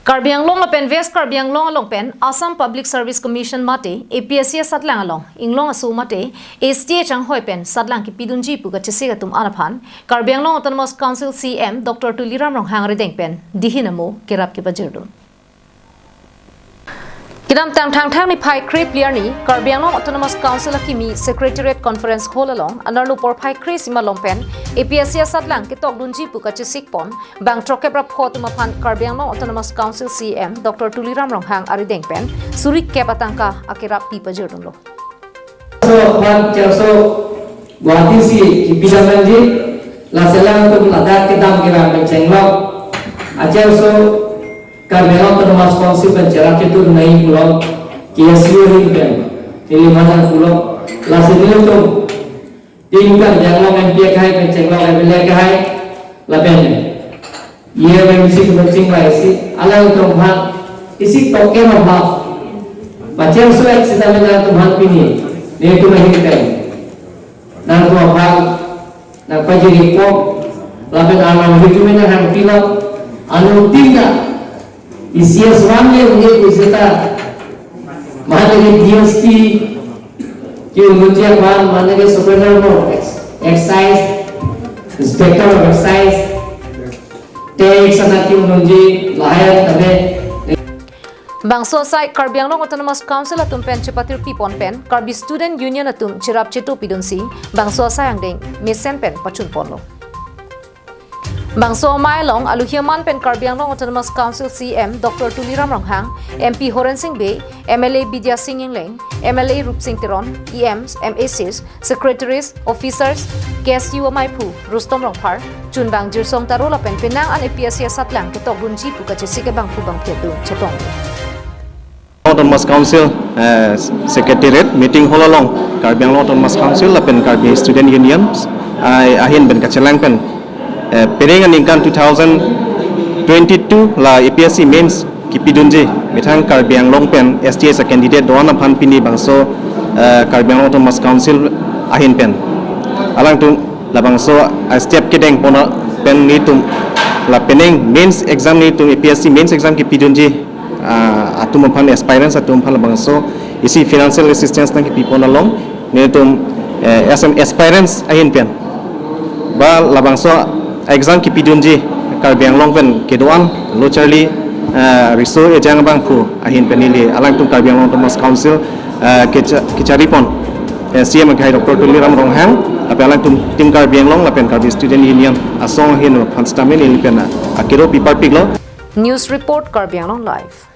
Karbi Anglong lapen West Karbi Anglong along pen Assam Public Service Commission mate APSC satlang along Inglong asu mate STA chang hoi pen satlang ki pidunji puga chesiga tum anaphan Karbi Anglong Autonomous Council CM Dr. Tuliram Ronghang redeng pen dihinamo kirap ki bajerdum Kidam tang ni pai creep liar ni Karbi Anglong Autonomous Council akimi Secretariat Conference Hall along anarlu por pai creep sima longpen APSC satlang ki tok dunji puka chesik pon bang trokebra phot maphan Karbi Anglong Autonomous Council CM Dr. Tuliram Ronghang arideng pen surik kepatangka akira pipa jerdum lo so pan so Guwahati si kipidamanji la selang tum ladak kedam kira pencenglo ajar so Karbi Anglong Autonomous Council pencara ketur naik pulau KSU ringpen Tilimanan pulau la senil tum tinggal jangan MP kai pencenglo kai kai la pen ye misi kencing la isi ala tum han isi toke ma baca so ek sita mena tum han pini ne tu nahi pen nan tu bhag na pajiri ko la pen aman hitu mena han pila anu tinga isi aswamnya unye kusita mahal DST कि मुझे मान माने के सुपरनर नो exercise inspector of exercise tax अना कि मुझे लायक तबे Bangso sai Karbi Anglong Autonomous Council atum pen chepatir pipon pen Karbi Student Union atum chirap chetu pidunsi bangso sai angdeng mesen pen pachun ponlo Bangso Mailong Aluhiaman pen Karbi Anglong Autonomous Council CM Dr. Tuliram Ronghang MP Horen Singh Be MLA Bidya Singh Yingling MLA Rup Singh Tiron EMs MACs Secretaries Officers KSU Maipu Rustom Rongphar Chunbang Jirsong Tarola pen penang an APSC satlang ketok bunji puka chesike bang pubang ketu chetong Autonomous Council Secretariat meeting hall along Karbi Anglong Autonomous Council pen Karbi Student Unions ahin ben kachelang pen Peringan ingkan 2022 la APSC mains kipidunje mitang Karbi Anglong pen STA sa candidate doan aphan pini bangso Karbi Anglong Autonomous Council ahin pen alang tu la bangso step kedeng pona pen ni tum la pening mains exam ni tum APSC mains exam kipidunje atum aphan aspirants atum aphan la bangso isi financial assistance tang kipipona long ni tum SM aspirants ahin pen ba la bangso exam kipidunji Karbi Anglong pen kedoan lo charli riso ejang bang pu ahin penili alang tum Karbi Anglong Autonomous Council kicari pon CM kai Dr. Tuliram Ronghang ape alang tum tim Karbi Anglong lapen Karbi Student Union asong hin panstamen ini pen akiro pipar piglo News Report Karbi Anglong Live